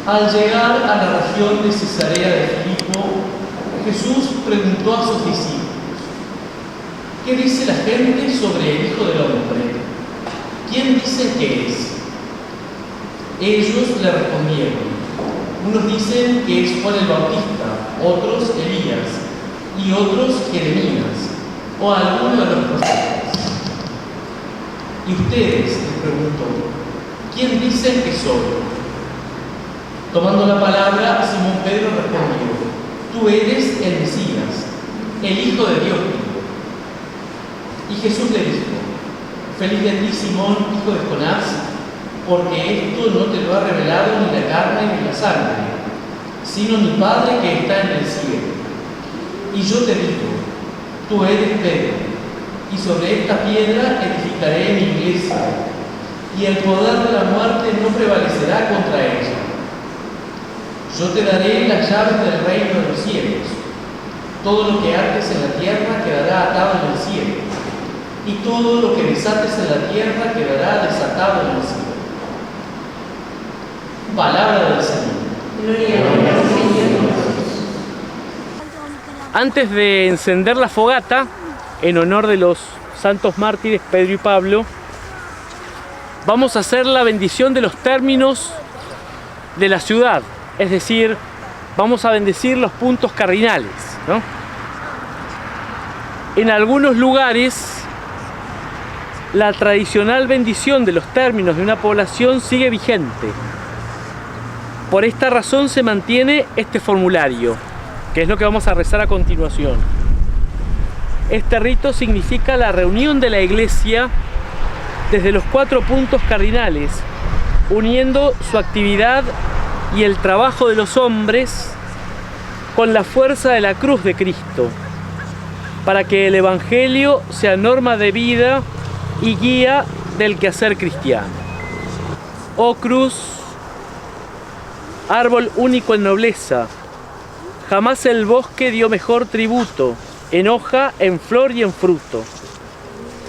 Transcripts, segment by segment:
Al llegar a la región de Cesarea de Filipo, Jesús preguntó a sus discípulos: ¿qué dice la gente sobre el Hijo del Hombre? ¿Quién dicen que es? Ellos le respondieron: unos dicen que es Juan el Bautista, otros Elías, y otros Jeremías, o alguno de los profetas. ¿Y ustedes?, les preguntó, ¿quién dicen que soy? Tomando la palabra, Simón Pedro respondió: tú eres el Mesías, el Hijo de Dios vivo. Y Jesús le dijo: feliz de ti, Simón, hijo de Jonás, porque esto no te lo ha revelado ni la carne ni la sangre, sino mi Padre que está en el cielo. Y yo te digo: tú eres Pedro, y sobre esta piedra edificaré mi iglesia, y el poder de la muerte no prevalecerá contra ella. Yo te daré las llaves del reino de los cielos. Todo lo que ates en la tierra quedará atado en el cielo, y todo lo que desates en la tierra quedará desatado en el cielo. Palabra del Señor. Gloria al Señor. Antes de encender la fogata, en honor de los santos mártires Pedro y Pablo, vamos a hacer la bendición de los términos de la ciudad. Es decir, vamos a bendecir los puntos cardinales, ¿no? En algunos lugares, la tradicional bendición de los términos de una población sigue vigente. Por esta razón se mantiene este formulario, que es lo que vamos a rezar a continuación. Este rito significa la reunión de la Iglesia desde los 4 puntos cardinales, uniendo su actividad y el trabajo de los hombres con la fuerza de la cruz de Cristo, para que el Evangelio sea norma de vida y guía del quehacer cristiano. Oh cruz, árbol único en nobleza, jamás el bosque dio mejor tributo, en hoja, en flor y en fruto.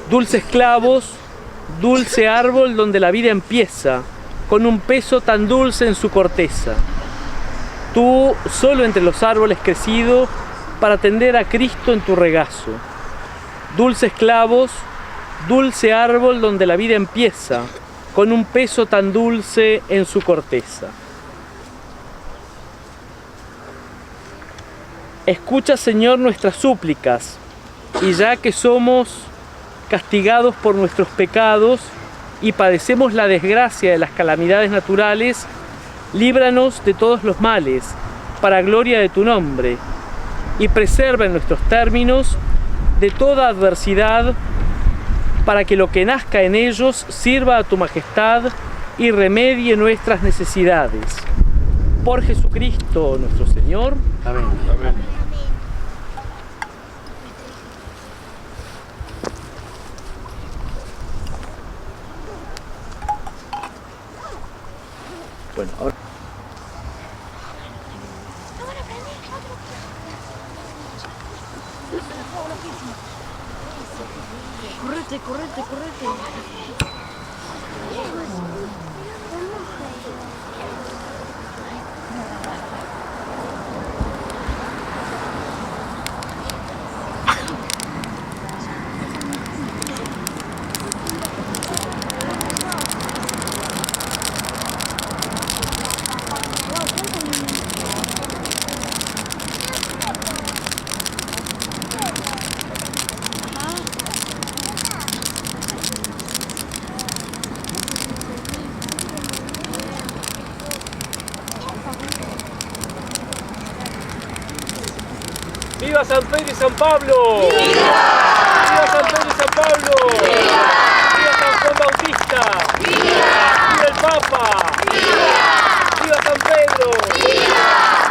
Dulces clavos, dulce árbol donde la vida empieza, con un peso tan dulce en su corteza. Tú, solo entre los árboles crecido, para tender a Cristo en tu regazo. Dulces clavos, dulce árbol donde la vida empieza, con un peso tan dulce en su corteza. Escucha, Señor, nuestras súplicas, y ya que somos castigados por nuestros pecados y padecemos la desgracia de las calamidades naturales, líbranos de todos los males, para gloria de tu nombre, y preserva en nuestros términos de toda adversidad, para que lo que nazca en ellos sirva a tu majestad y remedie nuestras necesidades. Por Jesucristo nuestro Señor. Amén. Amén. Bueno, ahora... Correte, correte, correte. ¡Viva San Pedro y San Pablo! ¡Viva! ¡Viva San Pedro y San Pablo! ¡Viva! ¡Viva San Juan Bautista! ¡Viva! ¡Viva el Papa! ¡Viva! ¡Viva San Pedro! ¡Viva!